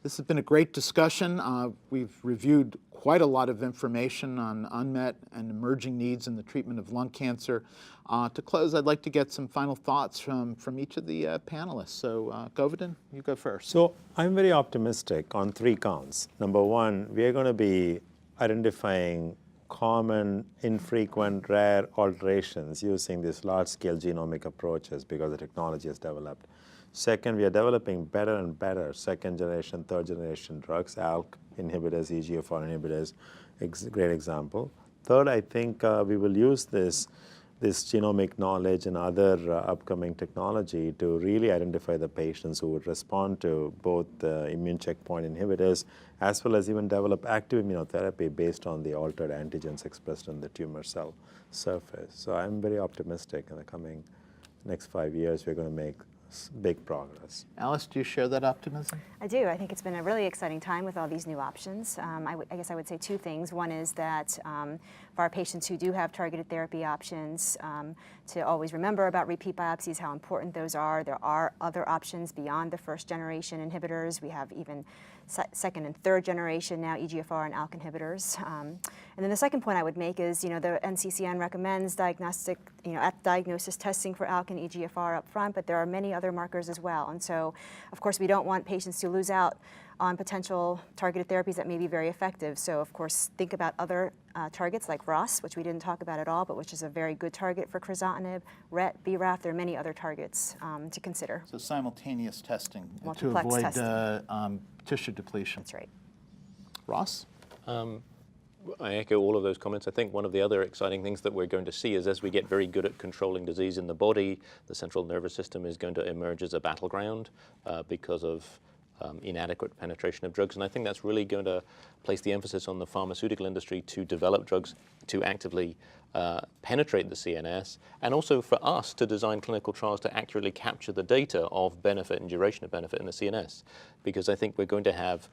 This has been a great discussion. We've reviewed quite a lot of information on unmet and emerging needs in the treatment of lung cancer. To close, I'd like to get some final thoughts from each of the panelists. So, Govardhan, you go first. So I'm very optimistic on 3 counts. Number 1, we are going to be identifying common, infrequent, rare alterations using these large-scale genomic approaches because the technology has developed. Second, we are developing better and better second-generation, third-generation drugs, ALK inhibitors, EGFR inhibitors, great example. Third, I think we will use this genomic knowledge and other upcoming technology to really identify the patients who would respond to both the immune checkpoint inhibitors as well as even develop active immunotherapy based on the altered antigens expressed on the tumor cell surface. So I'm very optimistic in the coming next 5 years we're going to make big progress. Alice, do you share that optimism? I do. I think it's been a really exciting time with all these new options. I guess I would say 2 things. One is that for our patients who do have targeted therapy options, to always remember about repeat biopsies, how important those are. There are other options beyond the first generation inhibitors. We have even second and third generation now EGFR and ALK inhibitors. And then the second point I would make is, the NCCN recommends diagnostic, at diagnosis testing for ALK and EGFR up front, but there are many other markers as well. And so, of course, we don't want patients to lose out on potential targeted therapies that may be very effective. So, of course, think about other targets like ROS, which we didn't talk about at all, but which is a very good target for crizotinib, RET, BRAF. There are many other targets to consider. So simultaneous testing to Multiplex avoid testing. Tissue depletion. That's right. Ross? I echo all of those comments. I think one of the other exciting things that we're going to see is as we get very good at controlling disease in the body, the central nervous system is going to emerge as a battleground because of inadequate penetration of drugs. And I think that's really going to place the emphasis on the pharmaceutical industry to develop drugs to actively penetrate the CNS, and also for us to design clinical trials to accurately capture the data of benefit and duration of benefit in the CNS. Because I think we're going to have,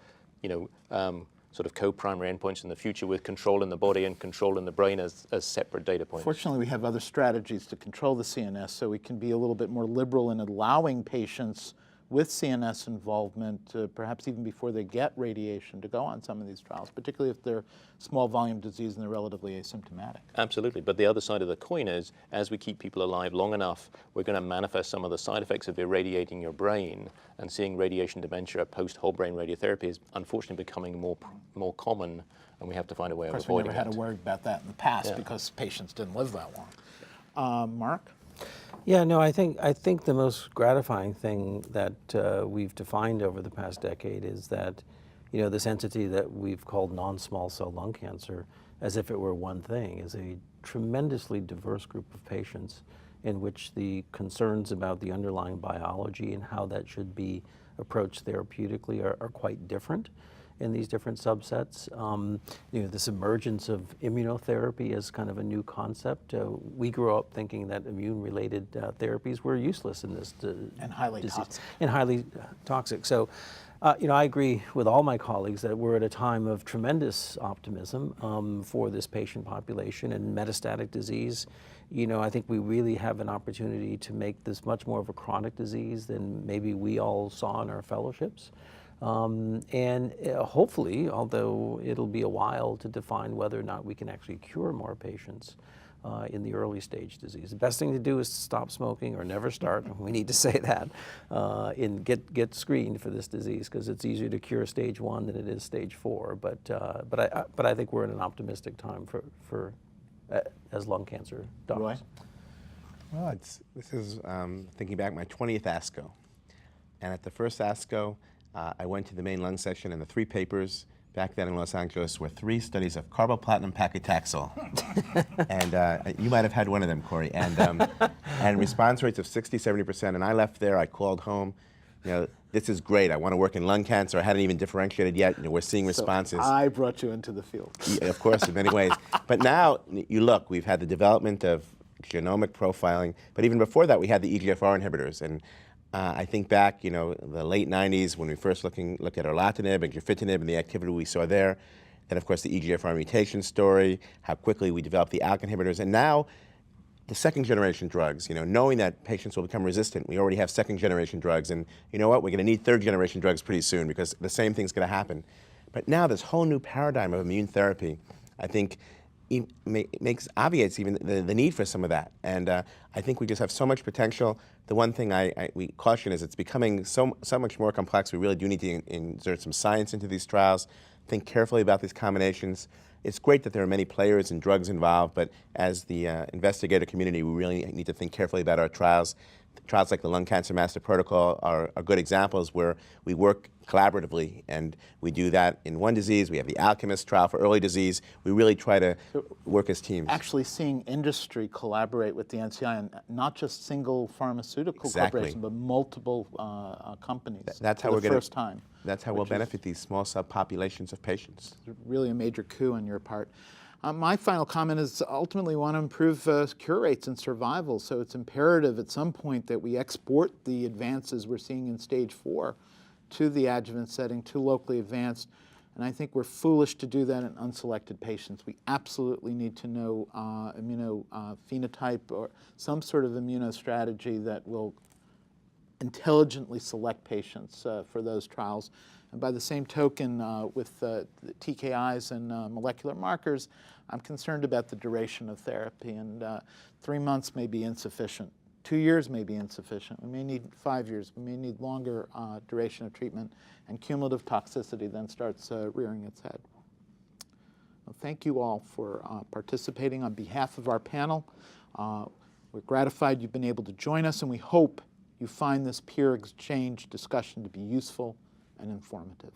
sort of co-primary endpoints in the future with control in the body and control in the brain as separate data points. Fortunately, we have other strategies to control the CNS, so we can be a little bit more liberal in allowing patients with CNS involvement, perhaps even before they get radiation, to go on some of these trials, particularly if they're small volume disease and they're relatively asymptomatic. Absolutely, but the other side of the coin is, as we keep people alive long enough, we're going to manifest some of the side effects of irradiating your brain, and seeing radiation dementia post-whole brain radiotherapy is unfortunately becoming more common, and we have to find a way of avoiding it. Of course, we never had to worry about that in the past because patients didn't live that long. Mark? Yeah, no, I think the most gratifying thing that we've defined over the past decade is that, this entity that we've called non-small cell lung cancer, as if it were one thing, is a tremendously diverse group of patients in which the concerns about the underlying biology and how that should be approached therapeutically are quite different in these different subsets. This emergence of immunotherapy as kind of a new concept. We grew up thinking that immune-related therapies were useless in this and highly toxic. And highly toxic. So, I agree with all my colleagues that we're at a time of tremendous optimism for this patient population and metastatic disease. I think we really have an opportunity to make this much more of a chronic disease than maybe we all saw in our fellowships. And hopefully, although it'll be a while to define whether or not we can actually cure more patients in the early stage disease. The best thing to do is to stop smoking or never start. We need to say that and get screened for this disease, because it's easier to cure stage 1 than it is stage 4. But I think we're in an optimistic time for as lung cancer doctors. Roy? Well, this is thinking back my 20th ASCO, and at the first ASCO, I went to the main lung section, and the 3 papers back then in Los Angeles were 3 studies of carboplatin paclitaxel. And you might have had one of them, Corey. And response rates of 60, 70%. And I left there, I called home, this is great. I want to work in lung cancer. I hadn't even differentiated yet. We're seeing responses. So I brought you into the field. Yeah, of course, in many ways. But now, you look, we've had the development of genomic profiling. But even before that, we had the EGFR inhibitors. And I think back, the late 90s when we first looked at erlotinib and gefitinib and the activity we saw there. Then, of course, the EGFR mutation story, how quickly we developed the ALK inhibitors. And now, the second generation drugs, knowing that patients will become resistant, we already have second generation drugs, and you know what, we're going to need third generation drugs pretty soon because the same thing's going to happen. But now this whole new paradigm of immune therapy, I think, obviates even the need for some of that. And I think we just have so much potential. The one thing we caution is it's becoming so much more complex. We really do need to insert some science into these trials, think carefully about these combinations. It's great that there are many players and drugs involved, but as the investigator community, we really need to think carefully about our trials. Trials like the Lung Cancer Master Protocol are good examples where we work collaboratively, and we do that in one disease. We have the Alchemist trial for early disease. We really try to work as teams. Actually seeing industry collaborate with the NCI, and not just single pharmaceutical corporations, but multiple companies. That's how for we're the going first time. That's how we'll benefit these small subpopulations of patients. Really a major coup on your part. My final comment is ultimately we want to improve cure rates and survival, so it's imperative at some point that we export the advances we're seeing in stage 4 to the adjuvant setting, to locally advanced, and I think we're foolish to do that in unselected patients. We absolutely need to know immunophenotype or some sort of immunostrategy that will intelligently select patients for those trials. And by the same token, with the TKIs and molecular markers, I'm concerned about the duration of therapy, and 3 months may be insufficient. 2 years may be insufficient. We may need 5 years. We may need longer duration of treatment, and cumulative toxicity then starts rearing its head. Well, thank you all for participating on behalf of our panel. We're gratified you've been able to join us, and we hope you find this peer exchange discussion to be useful and informative.